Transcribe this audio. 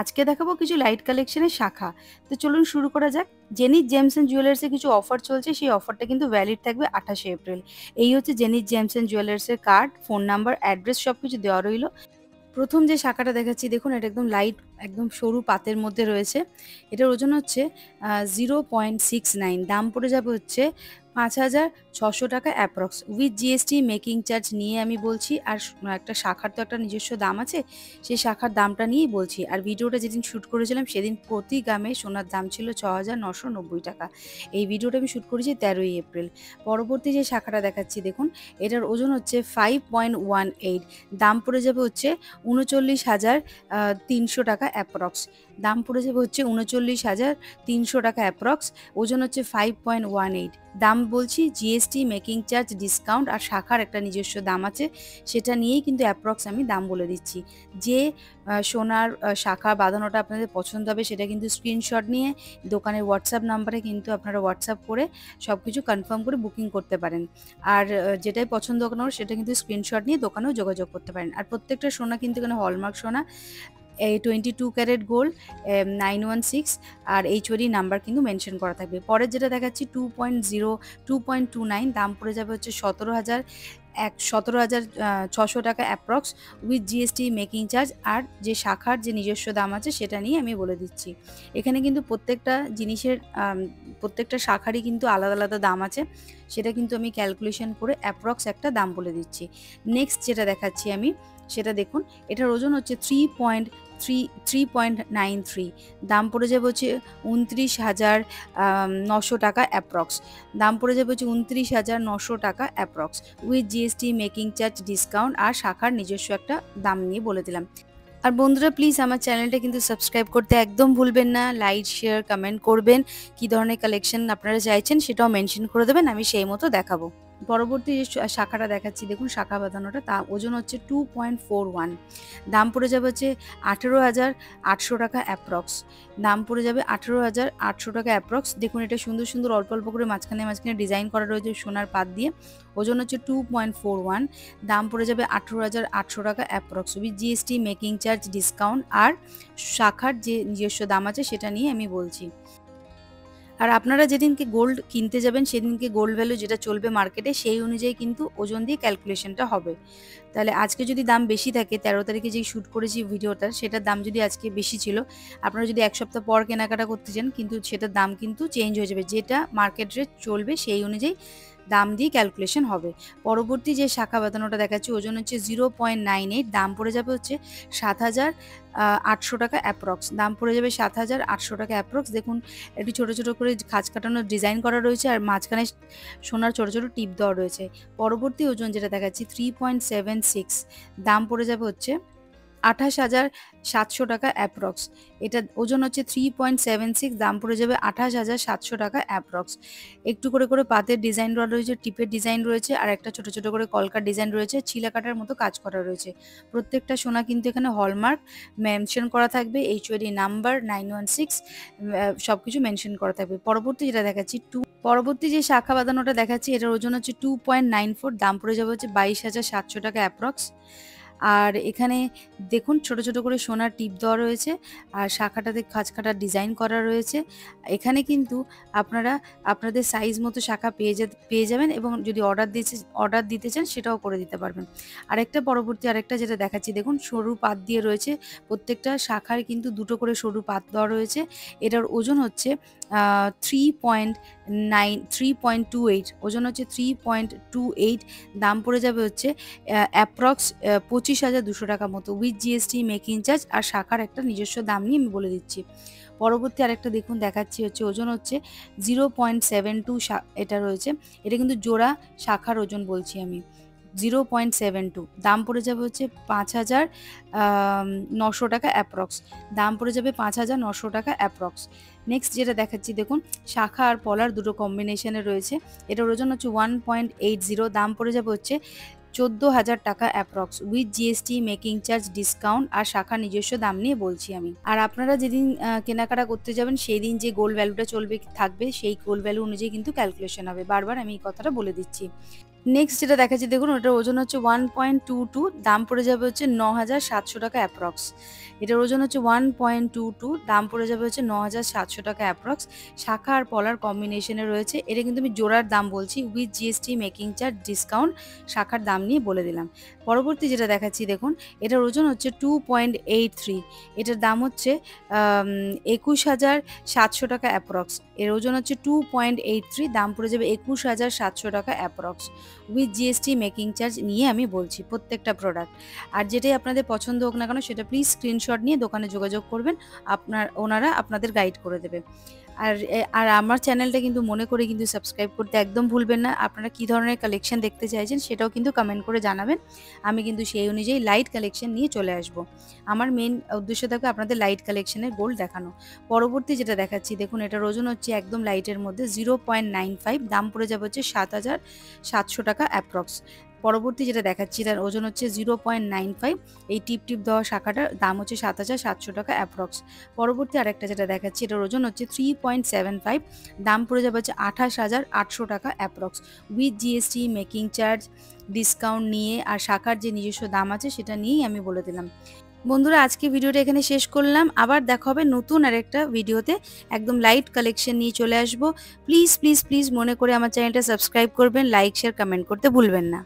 আজকে দেখাবো কিছু লাইট কালেকশনের শাখা। তো চলুন শুরু করা যাক। জেনিথ জেমস এন্ড জুয়েলার্সে কিছু অফার চলছে, সেই অফারটা কিন্তু ভ্যালিড থাকবে 28শে এপ্রিল। এই হচ্ছে জেনিথ জেমস এন্ড জুয়েলার্সের কার্ড, ফোন নাম্বার, অ্যাড্রেস সবকিছু দেওয়া রইল। প্রথম যে শাখাটা দেখাচ্ছি দেখুন, এটা একদম লাইট, একদম সরু পাতের মধ্যে রয়েছে। এটার ওজন হচ্ছে 0.69, দাম পড়ে যাবে হচ্ছে 5,600 টাকা approx, with GST making charge নিয়ে আমি বলছি। আর একটা শাখার তো একটা নিজস্ব দাম আছে, সেই শাখার দামটা নিয়েই বলছি। আর ভিডিওটা যেদিন শ্যুট করেছিলাম সেদিন প্রতি গ্রামে সোনার দাম ছিল 6,990 টাকা। এই ভিডিওটা আমি শ্যুট করেছি 13ই এপ্রিল। পরবর্তী যে শাখাটা দেখাচ্ছি দেখুন, এটার ওজন হচ্ছে 5.18, দাম পড়ে যাবে হচ্ছে 39,300 টাকা অ্যাপ্রক্স, দাম পড়ে যাবে হচ্ছে 39,300 টাকা অ্যাপ্রক্স, ওজন হচ্ছে 5.18, দাম বলছি জিএসটি মেকিং চার্জ ডিসকাউন্ট আর শাখার একটা নিজস্ব দাম আছে, সেটা নিয়েই কিন্তু অ্যাপ্রক্স আমি দাম বলে দিচ্ছি। যে সোনার শাখা বাঁধানোটা আপনাদের পছন্দ হবে সেটা কিন্তু স্ক্রিনশট নিয়ে দোকানের হোয়াটসঅ্যাপ নাম্বারে কিন্তু আপনারা হোয়াটসঅ্যাপ করে সব কিছু কনফার্ম করে বুকিং করতে পারেন। আর যেটাই পছন্দ করেন সেটা কিন্তু স্ক্রিনশট নিয়ে দোকানেও যোগাযোগ করতে পারেন। আর প্রত্যেকটা সোনা কিন্তু এখানে হলমার্ক সোনা, এই 22 ক্যারেট গোল্ড 916, আর এইচওডি নাম্বার কিন্তু মেনশন করা থাকবে। পরের যেটা দেখাচ্ছি 2.29, দাম পড়ে যাবে হচ্ছে 17,600 টাকা approx, with GST making charge. আর যে শাখার যে নিজস্ব দাম আছে সেটা নিয়ে আমি বলে দিচ্ছি। এখানে কিন্তু প্রত্যেকটা জিনিসের প্রত্যেকটা শাখারই কিন্তু আলাদা আলাদা দাম আছে, সেটা কিন্তু আমি ক্যালকুলেশন করে অ্যাপ্রক্স একটা দাম বলে দিচ্ছি। নেক্সট যেটা দেখাচ্ছি আমি সেটা দেখুন, এটার ওজন হচ্ছে 3.93, দাম পড়ে যাবে হচ্ছে 29,900 টাকা অ্যাপ্রক্স, দাম পড়ে যাবে হচ্ছে 29,900 টাকা approx, with GST making charge discount আর শাখার নিজস্ব একটা দাম নিয়ে বলে দিলাম। আর বন্ধুরা প্লিজ আমার চ্যানেলটা কিন্তু সাবস্ক্রাইব করতে একদম ভুলবেন না, লাইক শেয়ার কমেন্ট করবেন, কী ধরনের কালেকশন আপনারা চাইছেন সেটাও মেনশন করে দেবেন, আমি সেই মতো দেখাবো। পরবর্তী যে শাখাটা দেখাচ্ছি দেখুন, শাখা বাঁধানোটা, তা ওজন হচ্ছে 2.41, দাম পড়ে যাবে হচ্ছে 18,800 টাকা অ্যাপ্রক্স, দাম পড়ে যাবে 18,800 টাকা অ্যাপ্রক্স। দেখুন এটা সুন্দর সুন্দর অল্প অল্প করে মাঝখানে মাঝখানে ডিজাইন করা রয়েছে সোনার পাত দিয়ে, ওজন হচ্ছে 2.41, দাম পড়ে যাবে 18,800 টাকা approx, with GST making charge discount আর শাখার যে নিজস্ব দাম আছে সেটা নিয়ে আমি বলছি। আর আপনারা যেদিনকে গোল্ড কিনতে যাবেন সেদিনকে গোল্ড ভ্যালু যেটা চলবে মার্কেটে সেই অনুযায়ী কিন্তু ওজন দিয়ে ক্যালকুলেশনটা হবে। তাহলে আজকে যদি দাম বেশি থাকে, 13 তারিখে যেই শ্যুট করেছি ভিডিওটা সেটার দাম যদি আজকে বেশি ছিল, আপনারা যদি এক সপ্তাহ পর কেনাকাটা করতে চান কিন্তু সেটার দাম কিন্তু চেঞ্জ হয়ে যাবে, যেটা মার্কেট রেট চলবে সেই অনুযায়ী দাম দিয়ে ক্যালকুলেশন হবে। পরবর্তী যে শাখা বাঁধানোটা দেখাচ্ছি ওজন হচ্ছে 0.98, দাম পড়ে যাবে হচ্ছে 7,800 টাকা অ্যাপ্রক্স, দাম পড়ে যাবে 7,800 টাকা অ্যাপ্রক্স। দেখুন একটু ছোটো ছোটো করে খাঁজ কাটানোর ডিজাইন করা রয়েছে আর মাঝখানে সোনার ছোটো ছোটো টিপ দেওয়া রয়েছে। পরবর্তী ওজন যেটা দেখাচ্ছি 3.76, দাম পড়ে যাবে হচ্ছে 28,700 টাকা অ্যাপ্রক্স, এটা ওজন হচ্ছে 3.76, দাম পড়ে যাবে 28,700 টাকা অ্যাপ্রক্স। একটু করে করে পাতের ডিজাইন করা রয়েছে, টিপের ডিজাইন রয়েছে আর একটা ছোট ছোট করে কলকার ডিজাইন রয়েছে, ছিলা কাটার মতো কাজ করা রয়েছে। প্রত্যেকটা সোনা কিন্তু এখানে হলমার্ক মেনশন করা থাকবে, এইচওডি নাম্বার 916 সব কিছু মেনশন করা থাকবে। পরবর্তী যেটা দেখাচ্ছি পরবর্তী যে শাখা বাঁধানোটা দেখাচ্ছি এটার ওজন হচ্ছে 2.94, দাম পড়ে যাবে হচ্ছে 22,700 টাকা অ্যাপ্রক্স। আর এখানে দেখুন ছোট ছোট করে সোনার টিপ দেওয়া রয়েছে আর শাখাটাতে খাঁজ কাটার ডিজাইন করা রয়েছে। এখানে কিন্তু আপনারা আপনাদের সাইজ মতো শাখা পেয়ে যাবেন এবং যদি অর্ডার দিতে চান সেটাও করে দিতে পারবেন। আরেকটা যেটা দেখাচ্ছি দেখুন, সরু পাত দিয়ে রয়েছে, প্রত্যেকটা শাখায় কিন্তু দুটো করে সরু পাত দেওয়া রয়েছে। এটার ওজন হচ্ছে 3.28, ওজন হচ্ছে 3.28, দাম পড়ে যাবে হচ্ছে অ্যাপ্রক্স 25,200 টাকা মতো, উইথ জিএসটি মেকিং চার্জ আর শাখার একটা নিজস্ব দাম নিয়ে আমি বলে দিচ্ছি। পরবর্তী আরেকটা দেখুন দেখাচ্ছি হচ্ছে ওজন হচ্ছে 0.72, এটা রয়েছে, এটা কিন্তু জোড়া শাখার ওজন বলছি আমি, 0.72, দাম পড়ে যাবে হচ্ছে 5,900 টাকা অ্যাপ্রক্স, দাম পড়ে যাবে 5,900 টাকা অ্যাপ্রক্স। নেক্সট যেটা দেখাচ্ছি দেখুন, শাখা আর পলার দুটো কম্বিনেশনে রয়েছে, এটার ওজন হচ্ছে 1.80, দাম পড়ে যাবে হচ্ছে 14,000 টাকা approx, with GST making charge discount আর শাখার নিজস্ব দাম নিয়ে বলছি আমি। আর আপনারা যেদিন কেনাকাটা করতে যাবেন সেই দিন যে গোল্ড ভ্যালুটা থাকবে সেই গোল্ড ভ্যালু অনুযায়ী কিন্তু ক্যালকুলেশন হবে, বারবার আমি এই কথাটা বলে দিচ্ছি। নেক্সট যেটা দেখাচ্ছি দেখুন, ওটার ওজন হচ্ছে 1.22, দাম পড়ে যাবে হচ্ছে 9,700 টাকা অ্যাপ্রক্স। এটার ওজন হচ্ছে 1.22, দাম পড়ে যাবে হচ্ছে ৯,৭০০ টাকা অ্যাপ্রক্স। শাখা আর পলার কম্বিনেশনে রয়েছে। এটা কিন্তু আমি জোড়ার দাম বলছি, with GST, making charge, discount, শাখার দাম নিয়ে বলে দিলাম। পরবর্তী যেটা দেখাচ্ছি দেখুন, এটার ওজন হচ্ছে 2.83, এটার দাম হচ্ছে ২১,৭০০ টাকা অ্যাপ্রক্স। এর ওজন হচ্ছে 2.83, দাম পড়ে যাবে ২১,৭০০ টাকা approx, with GST, making charge নিয়ে আমি বলছি প্রত্যেকটা প্রোডাক্ট। আর যেটাই আপনাদের পছন্দ হোক না কেন সেটা প্লিজ স্ক্রিনশট নিয়ে দোকানে যোগাযোগ করবেন, ওনারা আপনাদের গাইড করে দেবে। আর আমার চ্যানেলটা কিন্তু মনে করে কিন্তু সাবস্ক্রাইব করতে একদম ভুলবেন না। আপনারা কী ধরনের কালেকশন দেখতে চাইছেন সেটাও কিন্তু কমেন্ট করে জানাবেন, আমি কিন্তু সেই অনুযায়ী লাইট কালেকশন নিয়ে চলে আসব। আমার মেন উদ্দেশ্য থাকবে আপনাদের লাইট কালেকশনের গোল্ড দেখানো। পরবর্তী যেটা দেখাচ্ছি দেখুন, এটার ওজন হচ্ছে একদম লাইটের মধ্যে 0.95, দাম পড়ে যাবে হচ্ছে ৭,৭০০ টাকা অ্যাপ্রক্স। পরবর্তী যেটা দেখাচ্ছি তার ওজন হচ্ছে 0.95, এই টিপ টিপ দেওয়া শাখাটার দাম হচ্ছে ৭,৭০০ টাকা অ্যাপ্রক্স। পরবর্তী আরেকটা যেটা দেখাচ্ছি এটার ওজন হচ্ছে 3.75, দাম পড়ে যাবে হচ্ছে ২৮,৮০০ টাকা approx, with GST, making charge, discount নিয়ে আর শাখার যে নিজস্ব দাম আছে সেটা নিয়েই আমি বলে দিলাম। বন্ধুরা, আজকে ভিডিওটা এখানে শেষ করলাম। আবার দেখা হবে নতুন আরেকটা ভিডিওতে, একদম লাইট কালেকশন নিয়ে চলে আসবো। প্লিজ প্লিজ প্লিজ মনে করে আমার চ্যানেলটা সাবস্ক্রাইব করবেন, লাইক শেয়ার কমেন্ট করতে ভুলবেন না।